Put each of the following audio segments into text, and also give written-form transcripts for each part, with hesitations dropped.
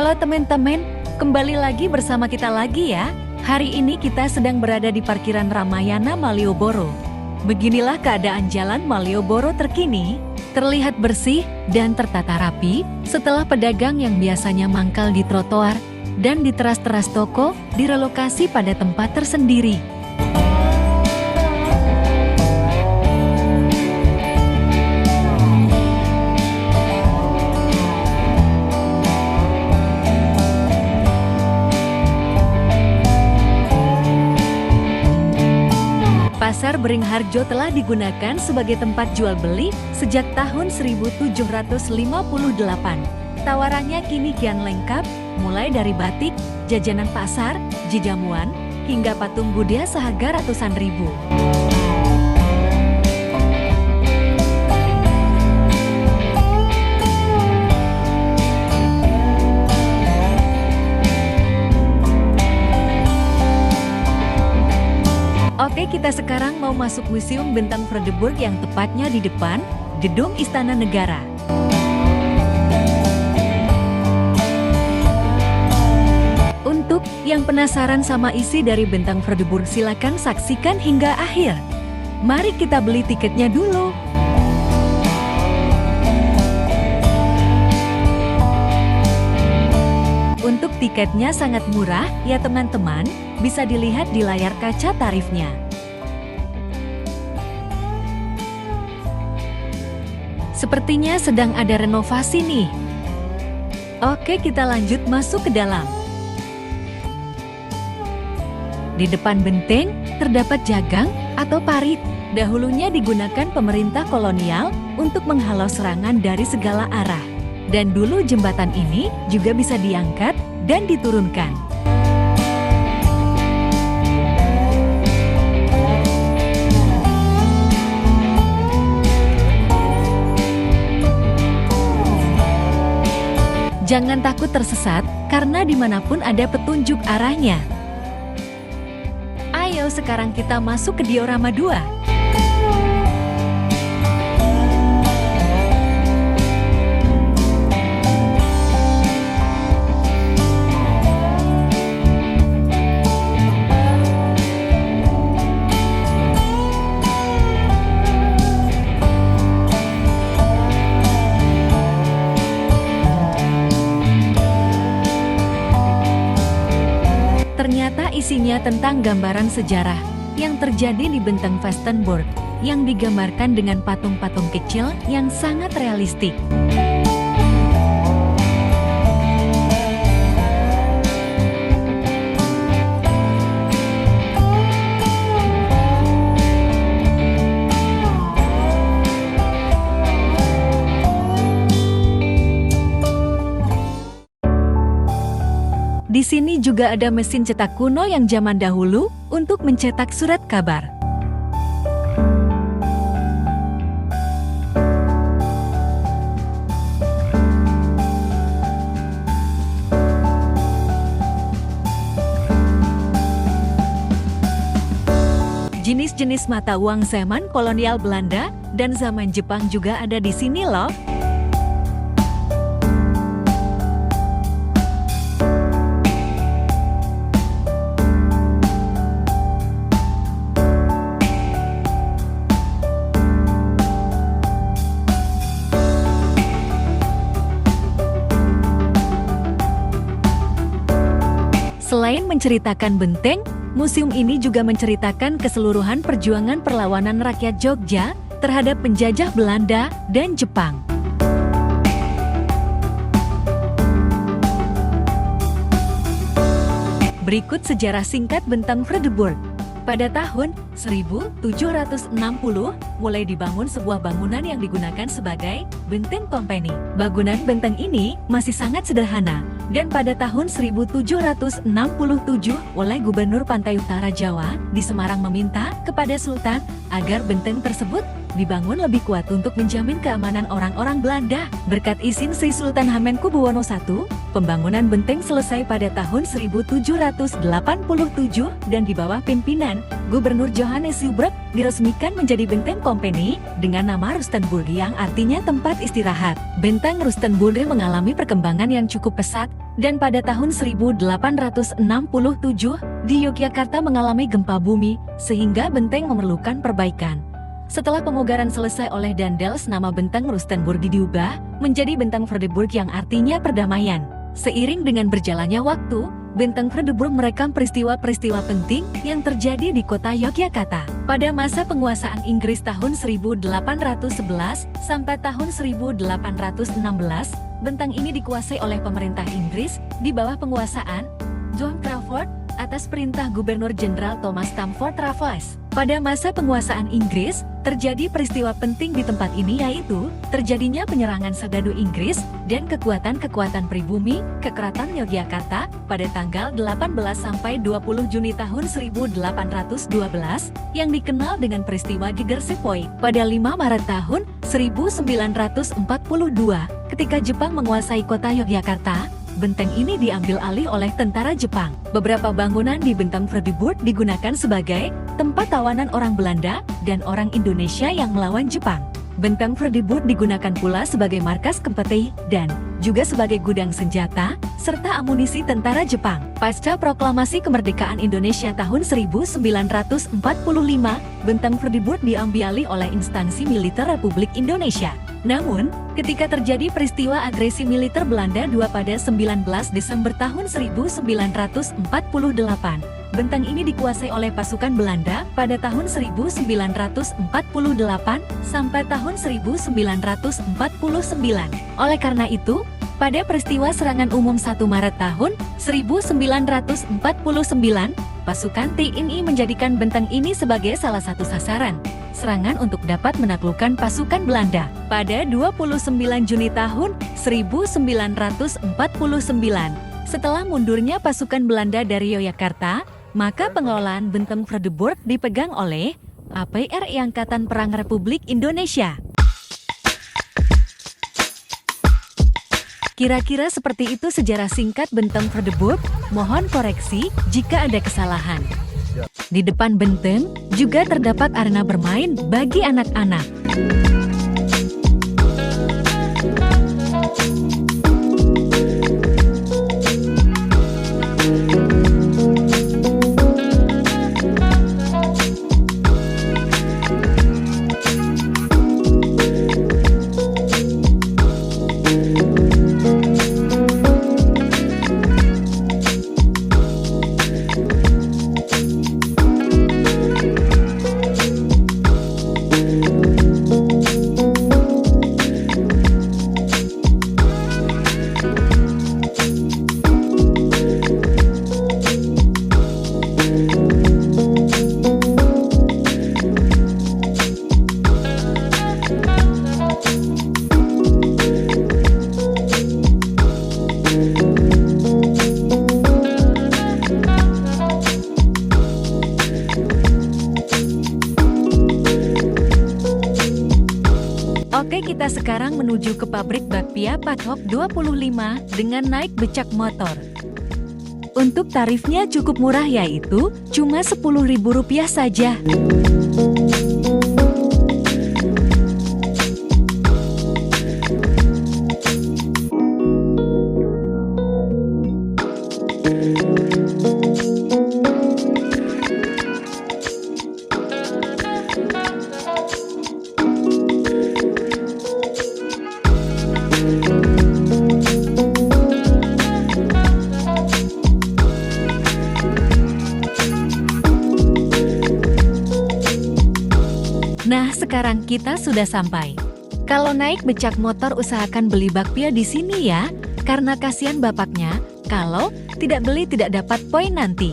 Halo teman-teman, kembali lagi bersama kita lagi ya. Hari ini kita sedang berada di parkiran Ramayana Malioboro. Beginilah keadaan jalan Malioboro terkini, terlihat bersih dan tertata rapi setelah pedagang yang biasanya mangkal di trotoar dan di teras-teras toko direlokasi pada tempat tersendiri. Pasar Beringharjo telah digunakan sebagai tempat jual beli sejak tahun 1758. Tawarannya kini kian lengkap, mulai dari batik, jajanan pasar, jajamuan, hingga patung Buddha seharga ratusan ribu. Oke, kita sekarang mau masuk Museum Bentang Vredenburg yang tepatnya di depan Gedung Istana Negara. Untuk yang penasaran sama isi dari Bentang Vredenburg, silakan saksikan hingga akhir. Mari kita beli tiketnya dulu. Untuk tiketnya sangat murah ya teman-teman, bisa dilihat di layar kaca tarifnya. Sepertinya sedang ada renovasi nih. Oke, kita lanjut masuk ke dalam. Di depan benteng terdapat jagang atau parit. Dahulunya digunakan pemerintah kolonial untuk menghalau serangan dari segala arah. Dan dulu jembatan ini juga bisa diangkat dan diturunkan. Jangan takut tersesat, karena dimanapun ada petunjuk arahnya. Ayo sekarang kita masuk ke diorama 2. Ternyata isinya tentang gambaran sejarah yang terjadi di Bentang Vredenburg yang digambarkan dengan patung-patung kecil yang sangat realistik. Di sini juga ada mesin cetak kuno yang zaman dahulu untuk mencetak surat kabar. Jenis-jenis mata uang zaman kolonial Belanda dan zaman Jepang juga ada di sini loh. Selain menceritakan benteng, museum ini juga menceritakan keseluruhan perjuangan perlawanan rakyat Jogja terhadap penjajah Belanda dan Jepang. Berikut sejarah singkat Bentang Vredenburg. Pada tahun 1760, mulai dibangun sebuah bangunan yang digunakan sebagai benteng company. Bangunan benteng ini masih sangat sederhana, dan pada tahun 1767 oleh Gubernur Pantai Utara Jawa di Semarang meminta kepada Sultan agar benteng tersebut dibangun lebih kuat untuk menjamin keamanan orang-orang Belanda. Berkat izin Sri Sultan Hamengkubuwono I, pembangunan benteng selesai pada tahun 1787 dan di bawah pimpinan Gubernur Johannes Joubert diresmikan menjadi Benteng Company dengan nama Rustenburg yang artinya tempat istirahat. Benteng Rustenburg mengalami perkembangan yang cukup pesat dan pada tahun 1867 di Yogyakarta mengalami gempa bumi sehingga benteng memerlukan perbaikan. Setelah pemugaran selesai oleh Daendels, nama Benteng Rustenburg diubah menjadi Benteng Vredeburg yang artinya perdamaian. Seiring dengan berjalannya waktu, Benteng Vredeburg merekam peristiwa-peristiwa penting yang terjadi di kota Yogyakarta. Pada masa penguasaan Inggris tahun 1811 sampai tahun 1816, benteng ini dikuasai oleh pemerintah Inggris di bawah penguasaan John Crawford atas perintah Gubernur Jenderal Thomas Stamford Raffles. Pada masa penguasaan Inggris, terjadi peristiwa penting di tempat ini, yaitu terjadinya penyerangan serdadu Inggris dan kekuatan-kekuatan pribumi ke Keraton Yogyakarta pada tanggal 18 sampai 20 Juni tahun 1812 yang dikenal dengan peristiwa Geger Sepoy. Pada 5 Maret tahun 1942, ketika Jepang menguasai kota Yogyakarta, benteng ini diambil alih oleh tentara Jepang. Beberapa bangunan di Benteng Vredeburg digunakan sebagai tempat tawanan orang Belanda dan orang Indonesia yang melawan Jepang. Benteng Vredeburg digunakan pula sebagai markas kompeti dan juga sebagai gudang senjata serta amunisi tentara Jepang. Pasca proklamasi kemerdekaan Indonesia tahun 1945, Benteng Vredeburg diambil alih oleh instansi militer Republik Indonesia. Namun, ketika terjadi peristiwa agresi militer Belanda II pada 19 Desember tahun 1948, benteng ini dikuasai oleh pasukan Belanda pada tahun 1948 sampai tahun 1949. Oleh karena itu, pada peristiwa serangan umum 1 Maret tahun 1949, pasukan TNI menjadikan benteng ini sebagai salah satu sasaran serangan untuk dapat menaklukkan pasukan Belanda. Pada 29 Juni tahun 1949, setelah mundurnya pasukan Belanda dari Yogyakarta, maka pengelolaan Benteng Vredeburg dipegang oleh APRI Angkatan Perang Republik Indonesia. Kira-kira seperti itu sejarah singkat Benteng Vredeburg. Mohon koreksi jika ada kesalahan. Di depan benteng juga terdapat arena bermain bagi anak-anak. Oke, kita sekarang menuju ke pabrik bakpia Pathok 25 dengan naik becak motor. Untuk tarifnya cukup murah, yaitu cuma Rp10.000 saja. Nah, sekarang kita sudah sampai. Kalau naik becak motor usahakan beli bakpia di sini ya, karena kasihan bapaknya, kalau tidak beli tidak dapat poin nanti.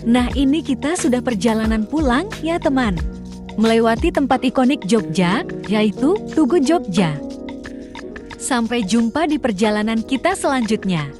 Nah, ini kita sudah perjalanan pulang ya teman. Melewati tempat ikonik Jogja, yaitu Tugu Jogja. Sampai jumpa di perjalanan kita selanjutnya.